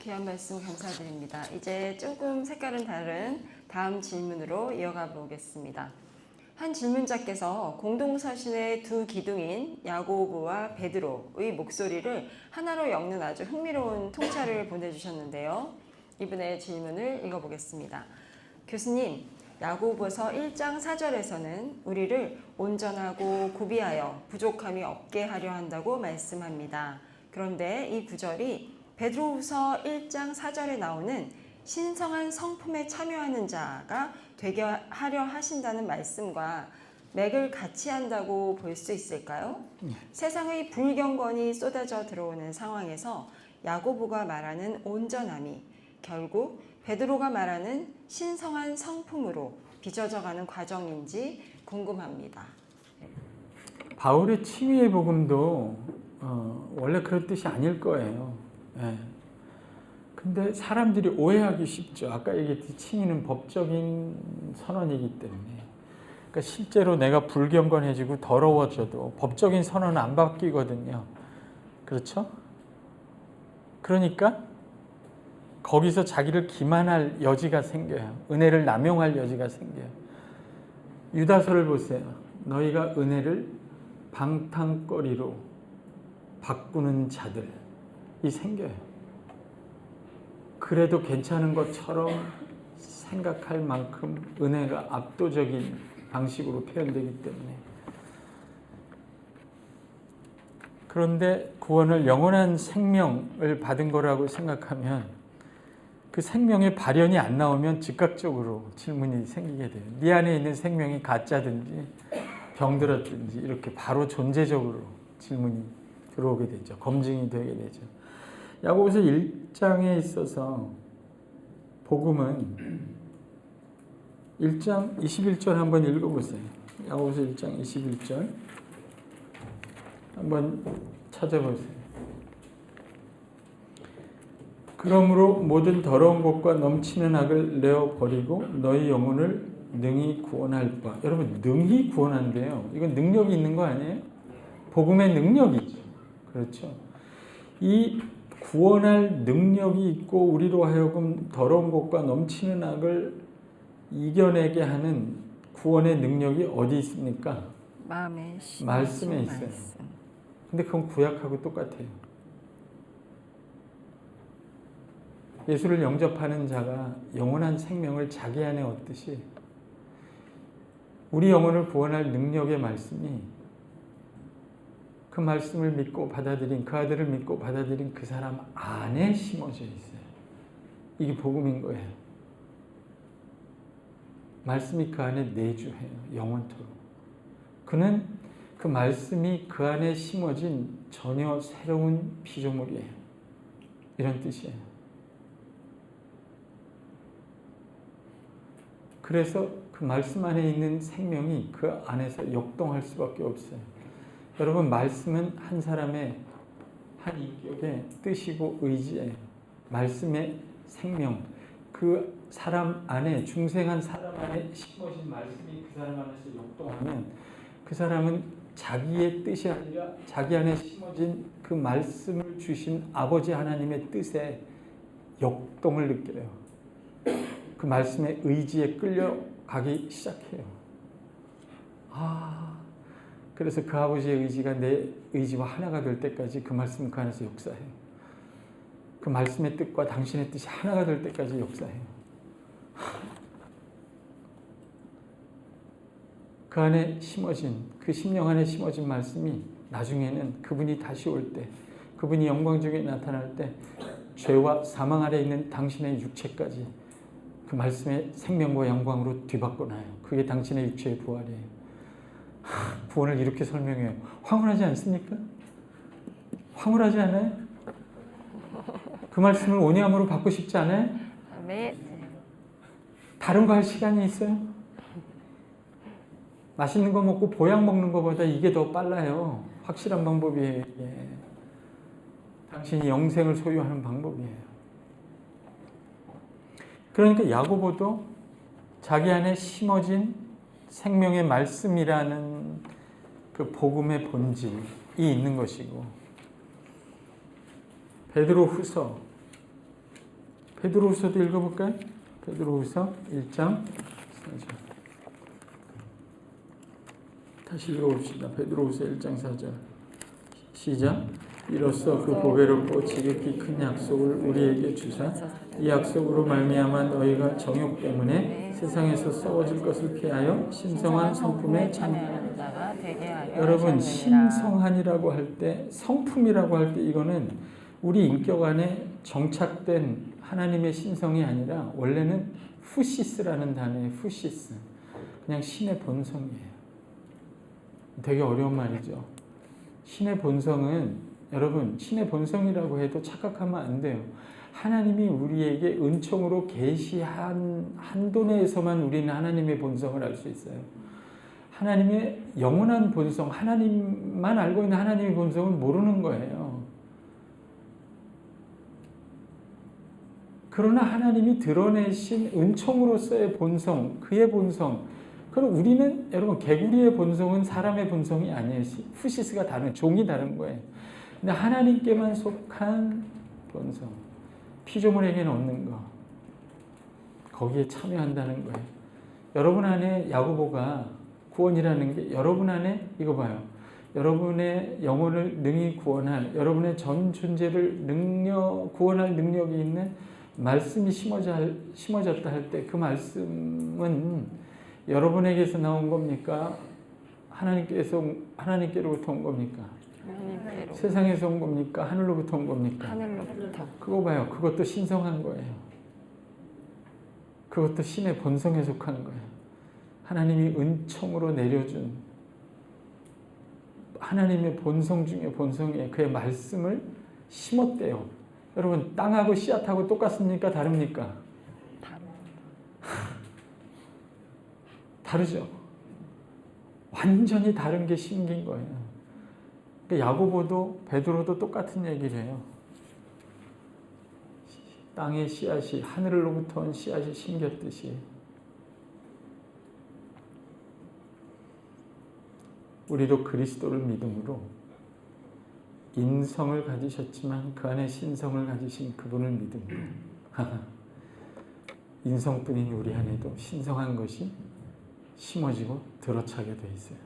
귀한 말씀 감사드립니다. 이제 조금 색깔은 다른 다음 질문으로 이어가 보겠습니다. 한 질문자께서 공동서신의 두 기둥인 야고보와 베드로의 목소리를 하나로 엮는 아주 흥미로운 통찰을 보내주셨는데요. 이분의 질문을 읽어보겠습니다. 교수님, 야고보서 1장 4절에서는 우리를 온전하고 구비하여 부족함이 없게 하려 한다고 말씀합니다. 그런데 이 구절이 베드로후서 1장 4절에 나오는 신성한 성품에 참여하는 자가 되게 하려 하신다는 말씀과 맥을 같이 한다고 볼 수 있을까요? 세상의 불경건이 쏟아져 들어오는 상황에서 야고보가 말하는 온전함이 결국 베드로가 말하는 신성한 성품으로 빚어져가는 과정인지 궁금합니다. 바울의 칭의의 복음도 원래 그럴 뜻이 아닐 거예요. 예. 근데 사람들이 오해하기 쉽죠. 아까 얘기했듯이 칭의는 법적인 선언이기 때문에. 그러니까 실제로 내가 불경건해지고 더러워져도 법적인 선언은 안 바뀌거든요. 그렇죠? 그러니까 거기서 자기를 기만할 여지가 생겨요. 은혜를 남용할 여지가 생겨요. 유다서를 보세요. 너희가 은혜를 방탕거리로 바꾸는 자들이 생겨요. 그래도 괜찮은 것처럼 생각할 만큼 은혜가 압도적인 방식으로 표현되기 때문에. 그런데 구원을 영원한 생명을 받은 거라고 생각하면 그 생명의 발현이 안 나오면 즉각적으로 질문이 생기게 돼요. 네 안에 있는 생명이 가짜든지 병들었든지 이렇게 바로 존재적으로 질문이 들어오게 되죠. 검증이 되게 되죠. 야고보서 1장에 있어서 복음은 1장 21절 한번 읽어보세요. 야고보서 1장 21절 한번 찾아보세요. 그러므로 모든 더러운 것과 넘치는 악을 내어버리고 너희 영혼을 능히 구원할 바. 여러분, 능히 구원한대요. 이건 능력이 있는 거 아니에요? 복음의 능력이죠. 그렇죠. 이 구원할 능력이 있고 우리로 하여금 더러운 것과 넘치는 악을 이겨내게 하는 구원의 능력이 어디 있습니까? 마음에 말씀에 있어요. 근데 그건 구약하고 똑같아요. 예수를 영접하는 자가 영원한 생명을 자기 안에 얻듯이 우리 영혼을 구원할 능력의 말씀이 그 말씀을 믿고 받아들인 그 아들을 믿고 받아들인 그 사람 안에 심어져 있어요. 이게 복음인 거예요. 말씀이 그 안에 내주해요. 영원토록. 그는 그 말씀이 그 안에 심어진 전혀 새로운 피조물이에요. 이런 뜻이에요. 그래서 그 말씀 안에 있는 생명이 그 안에서 역동할 수밖에 없어요. 여러분, 말씀은 한 사람의 한 인격의 뜻이고 의지예요. 말씀의 생명, 그 사람 안에, 중생한 사람 안에 심어진 말씀이 그 사람 안에서 역동하면 그 사람은 자기의 뜻이 아니라 자기 안에 심어진 그 말씀을 주신 아버지 하나님의 뜻에 역동을 느껴요. 그 말씀의 의지에 끌려가기 시작해요. 그래서 그 아버지의 의지가 내 의지와 하나가 될 때까지 그 말씀은 그 안에서 역사해요. 그 말씀의 뜻과 당신의 뜻이 하나가 될 때까지 역사해요. 그 안에 심어진, 그 심령 안에 심어진 말씀이 나중에는 그분이 다시 올 때, 그분이 영광 중에 나타날 때 죄와 사망 아래 있는 당신의 육체까지 그 말씀의 생명과 영광으로 뒤바꿔놔요. 그게 당신의 육체의 부활이에요. 구원을 이렇게 설명해요. 황홀하지 않습니까? 황홀하지 않아요? 그 말씀을 온유함으로 받고 싶지 않아요? 네. 다른 거 할 시간이 있어요? 맛있는 거 먹고 보약 먹는 것보다 이게 더 빨라요. 확실한 방법이에요. 이게. 당신이 영생을 소유하는 방법이에요. 그러니까 야고보도 자기 안에 심어진 생명의 말씀이라는 그 복음의 본질이 있는 것이고, 베드로후서 베드로후서도 읽어볼까요? 베드로후서 1장 4절. 다시 읽어봅시다. 베드로후서 1장 4절. 시작. 이로써 그 보배롭고 지극히 큰 약속을 우리에게 주사 이 약속으로 말미암아 너희가 정욕 때문에 세상에서 썩어질 것을 피하여 신성한 성품에 참여하는 자가 되게 하려 여러분, 하셨느니라. 신성한이라고 할 때, 성품이라고 할 때 이거는 우리 인격 안에 정착된 하나님의 신성이 아니라 원래는 후시스라는 단어예요. 후시스. 그냥 신의 본성이에요. 되게 어려운 말이죠. 신의 본성은 여러분, 신의 본성이라고 해도 착각하면 안 돼요. 하나님이 우리에게 은총으로 계시한 한도 내에서만 우리는 하나님의 본성을 알 수 있어요. 하나님의 영원한 본성, 하나님만 알고 있는 하나님의 본성은 모르는 거예요. 그러나 하나님이 드러내신 은총으로서의 본성, 그의 본성, 그럼 우리는 여러분 개구리의 본성은 사람의 본성이 아니에요. 후시스가 다른, 종이 다른 거예요. 근데 하나님께만 속한 본성, 피조물에게는 없는 거, 거기에 참여한다는 거예요. 여러분 안에 야고보가 구원이라는 게 여러분 안에 이거 봐요. 여러분의 영혼을 능히 구원할, 여러분의 전 존재를 구원할 능력이 있는 말씀이 심어졌다 할 때 그 말씀은 여러분에게서 나온 겁니까? 하나님께로부터 온 겁니까? 하나님께로. 세상에서 온 겁니까? 하늘로부터 온 겁니까? 하늘로부터. 그거 봐요. 그것도 신성한 거예요. 그것도 신의 본성에 속한 거예요. 하나님이 은총으로 내려준 하나님의 본성 중에 본성에 그의 말씀을 심었대요. 여러분, 땅하고 씨앗하고 똑같습니까? 다릅니까? 다르죠. 완전히 다른 게 심긴 거예요. 그러니까 야고보도 베드로도 똑같은 얘기를 해요. 땅의 씨앗이 하늘로부터 온 씨앗이 심겼듯이 우리도 그리스도를 믿음으로 인성을 가지셨지만 그 안에 신성을 가지신 그분을 믿음으로 인성뿐인 우리 안에도 신성한 것이 심어지고 들어차게 돼 있어요.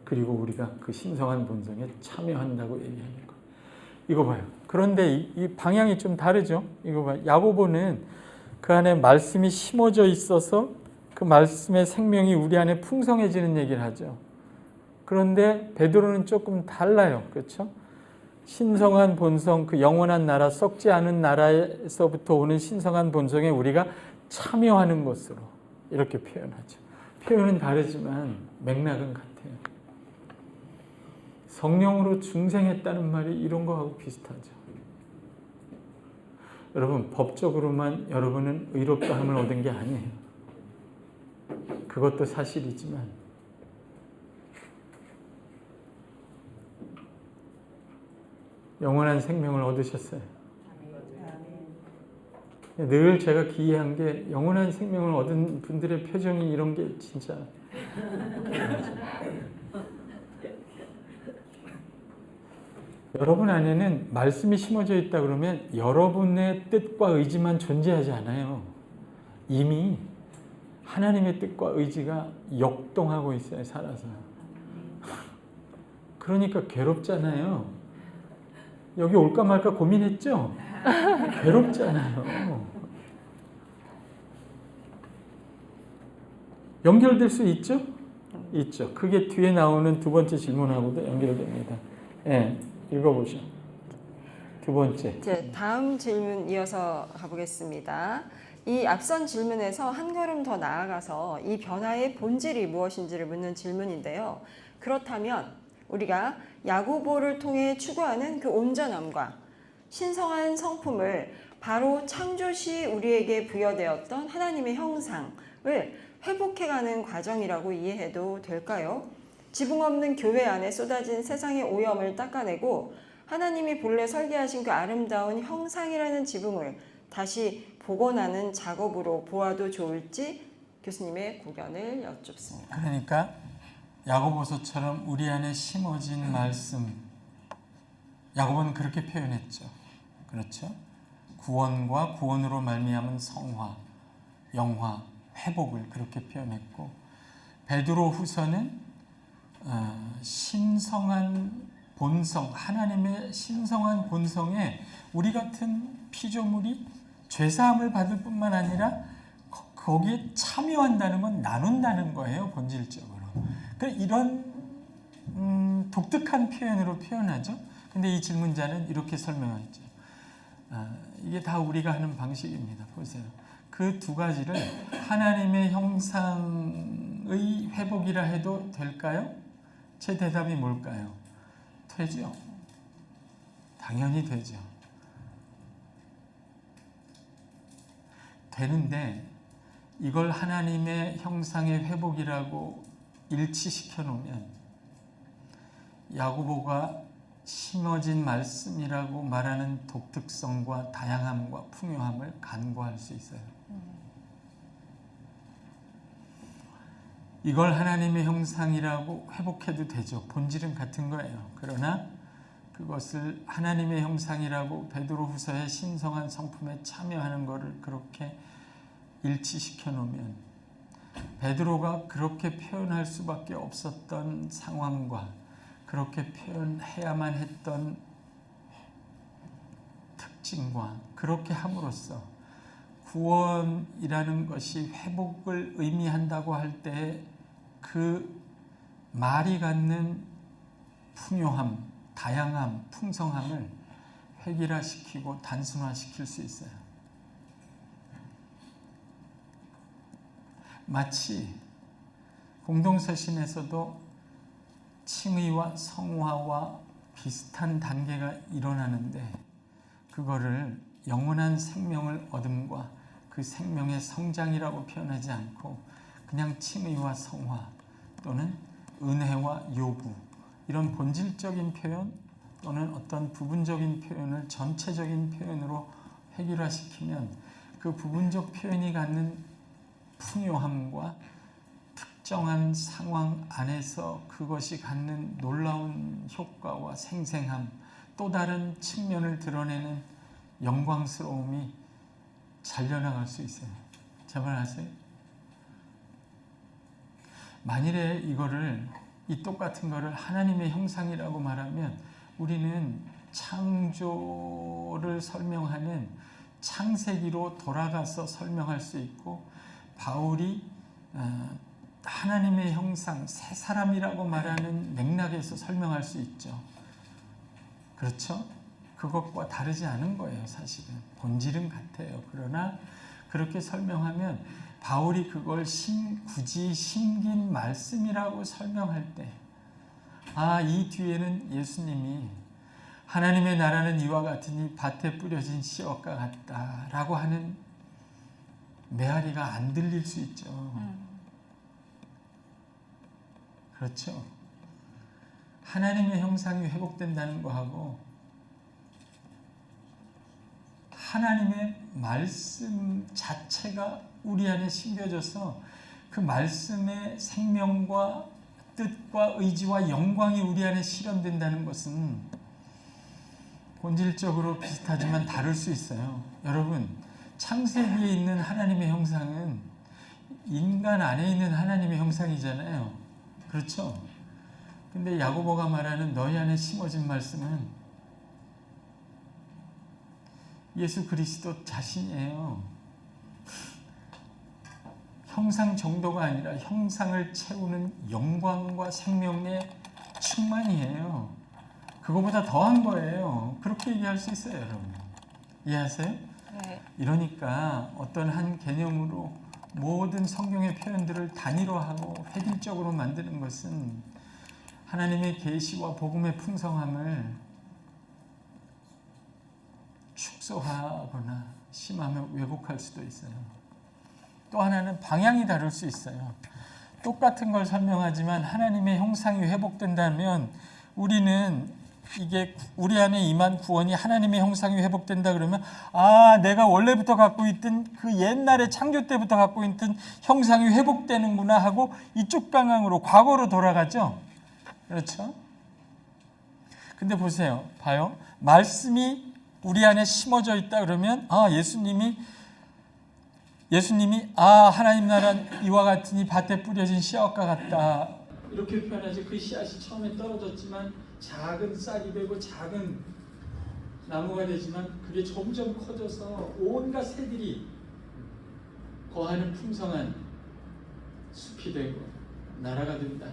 그리고 우리가 그 신성한 본성에 참여한다고 얘기하는 거예요. 이거 봐요. 그런데 이 방향이 좀 다르죠. 이거 봐요. 야고보는 그 안에 말씀이 심어져 있어서 그 말씀의 생명이 우리 안에 풍성해지는 얘기를 하죠. 그런데 베드로는 조금 달라요. 그렇죠? 신성한 본성, 그 영원한 나라, 썩지 않은 나라에서부터 오는 신성한 본성에 우리가 참여하는 것으로 이렇게 표현하죠. 표현은 다르지만 맥락은 같아요. 성령으로 중생했다는 말이 이런 거하고 비슷하죠. 여러분, 법적으로만 여러분은 의롭다함을 얻은 게 아니에요. 그것도 사실이지만 영원한 생명을 얻으셨어요. 늘 제가 기이한 게 영원한 생명을 얻은 분들의 표정이 이런 게 진짜 여러분 안에는 말씀이 심어져 있다 그러면 여러분의 뜻과 의지만 존재하지 않아요. 이미 하나님의 뜻과 의지가 역동하고 있어요. 살아서. 그러니까 괴롭잖아요. 여기 올까 말까 고민했죠? 괴롭잖아요. 연결될 수 있죠? 있죠. 그게 뒤에 나오는 두 번째 질문하고도 연결됩니다. 예, 읽어보죠. 두 번째. 이제 다음 질문 이어서 가보겠습니다. 이 앞선 질문에서 한 걸음 더 나아가서 이 변화의 본질이 무엇인지를 묻는 질문인데요. 그렇다면 우리가 야고보를 통해 추구하는 그 온전함과 신성한 성품을 바로 창조시 우리에게 부여되었던 하나님의 형상을 회복해가는 과정이라고 이해해도 될까요? 지붕 없는 교회 안에 쏟아진 세상의 오염을 닦아내고 하나님이 본래 설계하신 그 아름다운 형상이라는 지붕을 다시 복원하는 작업으로 보아도 좋을지 교수님의 고견을 여쭙습니다. 그러니까 야고보서처럼 우리 안에 심어진 말씀, 야고보는 그렇게 표현했죠. 그렇죠? 구원과 구원으로 말미암은 성화, 영화, 회복을 그렇게 표현했고, 베드로후서는 신성한 본성, 하나님의 신성한 본성에 우리 같은 피조물이 죄사함을 받을 뿐만 아니라 거기에 참여한다는 건 나눈다는 거예요, 본질적으로. 이런 독특한 표현으로 표현하죠. 근데 이 질문자는 이렇게 설명했죠. 이게 다 우리가 하는 방식입니다. 보세요. 그 두 가지를 하나님의 형상의 회복이라 해도 될까요? 제 대답이 뭘까요? 되죠. 당연히 되죠. 되는데 이걸 하나님의 형상의 회복이라고 일치시켜 놓으면 야고보가 심어진 말씀이라고 말하는 독특성과 다양함과 풍요함을 간과할 수 있어요. 이걸 하나님의 형상이라고 회복해도 되죠. 본질은 같은 거예요. 그러나 그것을 하나님의 형상이라고 베드로후서의 신성한 성품에 참여하는 것을 그렇게 일치시켜 놓으면 베드로가 그렇게 표현할 수밖에 없었던 상황과 그렇게 표현해야만 했던 특징과 그렇게 함으로써 구원이라는 것이 회복을 의미한다고 할 때 그 말이 갖는 풍요함, 다양함, 풍성함을 획일화시키고 단순화시킬 수 있어요. 마치 공동서신에서도 칭의와 성화와 비슷한 단계가 일어나는데 그거를 영원한 생명을 얻음과 그 생명의 성장이라고 표현하지 않고 그냥 칭의와 성화 또는 은혜와 요구 이런 본질적인 표현 또는 어떤 부분적인 표현을 전체적인 표현으로 획일화시키면 그 부분적 표현이 갖는 풍요함과 특정한 상황 안에서 그것이 갖는 놀라운 효과와 생생함, 또 다른 측면을 드러내는 영광스러움이 잘려나갈 수 있어요. 제 말 아세요? 만일에 이 똑같은 거를 하나님의 형상이라고 말하면 우리는 창조를 설명하는 창세기로 돌아가서 설명할 수 있고 바울이 하나님의 형상, 새 사람이라고 말하는 맥락에서 설명할 수 있죠. 그렇죠? 그것과 다르지 않은 거예요, 사실은. 본질은 같아요. 그러나 그렇게 설명하면 바울이 그걸 굳이 심긴 말씀이라고 설명할 때, 이 뒤에는 예수님이 하나님의 나라는 이와 같으니 밭에 뿌려진 씨앗과 같다라고 하는 메아리가 안 들릴 수 있죠. 그렇죠? 하나님의 형상이 회복된다는 거하고 하나님의 말씀 자체가 우리 안에 심겨져서 그 말씀의 생명과 뜻과 의지와 영광이 우리 안에 실현된다는 것은 본질적으로 비슷하지만 다를 수 있어요. 여러분, 창세기에 있는 하나님의 형상은 인간 안에 있는 하나님의 형상이잖아요. 그렇죠? 근데 야고보가 말하는 너희 안에 심어진 말씀은 예수 그리스도 자신이에요. 형상 정도가 아니라 형상을 채우는 영광과 생명의 충만이에요. 그거보다 더한 거예요. 그렇게 얘기할 수 있어요, 여러분. 이해하세요? 네. 이러니까 어떤 한 개념으로 모든 성경의 표현들을 단일화하고 획일적으로 만드는 것은 하나님의 계시와 복음의 풍성함을 축소하거나 심하면 왜곡할 수도 있어요. 또 하나는 방향이 다를 수 있어요. 똑같은 걸 설명하지만 하나님의 형상이 회복된다면 우리는 이게 우리 안에 임한 구원이 하나님의 형상이 회복된다 그러면 내가 원래부터 갖고 있던 그 옛날에 창조 때부터 갖고 있던 형상이 회복되는구나 하고 이쪽 방향으로 과거로 돌아가죠. 그렇죠? 근데 봐요. 말씀이 우리 안에 심어져 있다 그러면 예수님이 하나님 나라는 이와 같으니 밭에 뿌려진 씨앗과 같다 이렇게 표현하죠. 그 씨앗이 처음에 떨어졌지만 작은 쌀이 되고 작은 나무가 되지만 그게 점점 커져서 온갖 새들이 거하는 풍성한 숲이 되고 나라가 된다.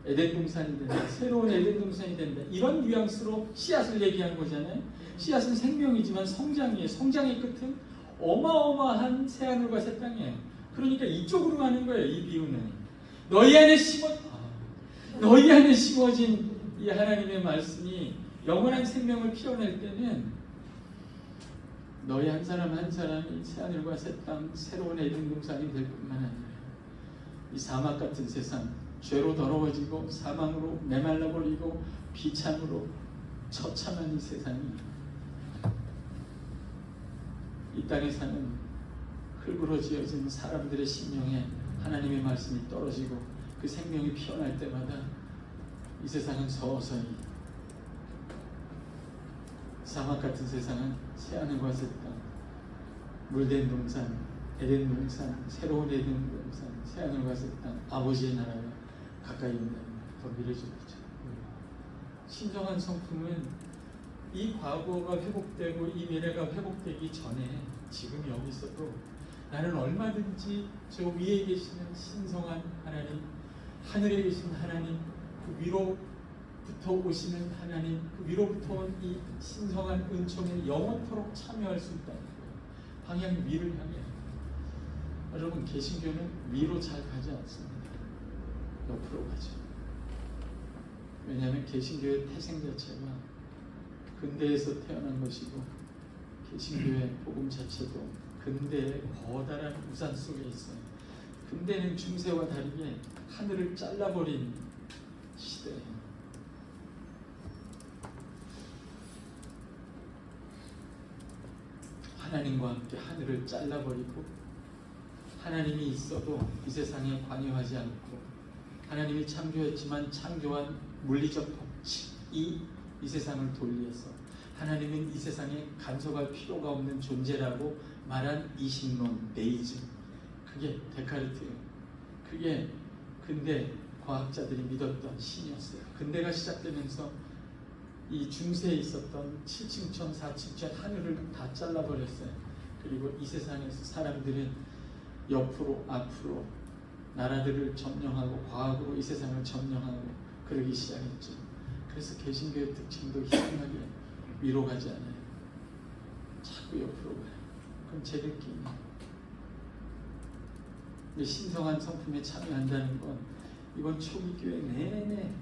에덴 동산이 된다. 새로운 에덴 동산이 된다. 이런 뉘앙스로 씨앗을 얘기하는 거잖아요. 씨앗은 생명이지만 성장이에요. 성장의 끝은 어마어마한 새하늘과 새 땅이에요. 그러니까 이쪽으로 가는 거예요. 이 비유는 너희 안에 심어진 이 하나님의 말씀이 영원한 생명을 피워낼 때는 너희 한 사람 한 사람이 새하늘과 새 땅 새로운 에덴 동산이 될 뿐만 아니라 이 사막 같은 세상 죄로 더러워지고 사망으로 메말라버리고 비참으로 처참한 이 세상이 이 땅에 사는 흙으로 지어진 사람들의 심령에 하나님의 말씀이 떨어지고 그 생명이 피어날 때마다 이 세상은 서서히 사막 같은 세상은 새하늘과 새 땅, 물된 동산, 에덴 동산, 새로운 에덴 동산, 새하늘과 새 땅, 아버지의 나라가 가까이 온다는 더 미래적이죠. 신성한 성품은 이 과거가 회복되고 이 미래가 회복되기 전에 지금 여기 있어도 나는 얼마든지 저 위에 계시는 신성한 하나님, 하늘에 계신 하나님, 그 위로부터 오시는 하나님, 그 위로부터 온 이 신성한 은총에 영원토록 참여할 수 있다는 거예요. 방향이 위를 향해. 여러분, 개신교는 위로 잘 가지 않습니다. 옆으로 가죠. 왜냐하면 개신교의 태생 자체가 근대에서 태어난 것이고 개신교의 복음 자체도 근대의 커다란 우산 속에 있어요. 근대는 중세와 다르게 하늘을 잘라버린 시대예요. 하나님과 함께 하늘을 잘라버리고 하나님이 있어도 이 세상에 관여하지 않고 하나님이 창조했지만 창조한 물리적 법칙이 이 세상을 돌려서 하나님은 이 세상에 간섭할 필요가 없는 존재라고 말한 이신론, 네이즘, 그게 데카르트예요. 그게 근대 과학자들이 믿었던 신이었어요. 근대가 시작되면서 이 중세에 있었던 7층천, 4층천 하늘을 다 잘라버렸어요. 그리고 이 세상에서 사람들은 옆으로 앞으로 나라들을 점령하고 과학으로 이 세상을 점령하고 그러기 시작했죠. 그래서 개신교의 특징도 희한하게 위로 가지 않아요. 자꾸 옆으로 가요. 그럼 제 느낌이 신성한 성품에 참여한다는 건 이번 초기 교회 내내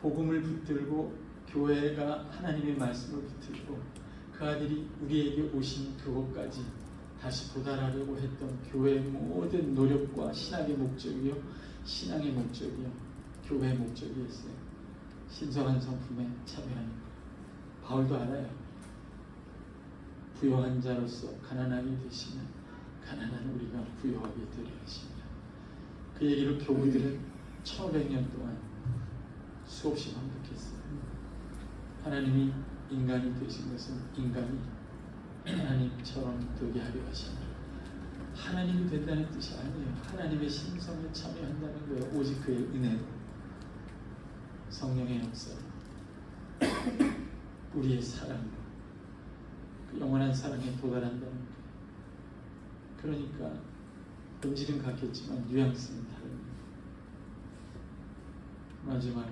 복음을 붙들고 교회가 하나님의 말씀을 붙들고 그 아들이 우리에게 오신 그곳까지 다시 도달하려고 했던 교회의 모든 노력과 신학의 목적이요, 신앙의 목적이요, 교회의 목적이었어요. 신성한 성품에 참여하는 것. 바울도 알아요. 부요한 자로서 가난하게 되시면 가난한 우리가 부요하게 되려 하십니다. 그 얘기를 교우들은 1500년 동안 수없이 반복했어요. 하나님이 인간이 되신 것은 인간이 하나님처럼 되게 하려 하십니다. 하나님이 된다는 뜻이 아니에요. 하나님의 신성에 참여한다는 거예요. 오직 그의 은혜로, 성령의 역사로, 우리의 사랑으로, 그 영원한 사랑에 도달한다는 거예요. 그러니까 본질은 같겠지만 뉘앙스는 다릅니다. 마지막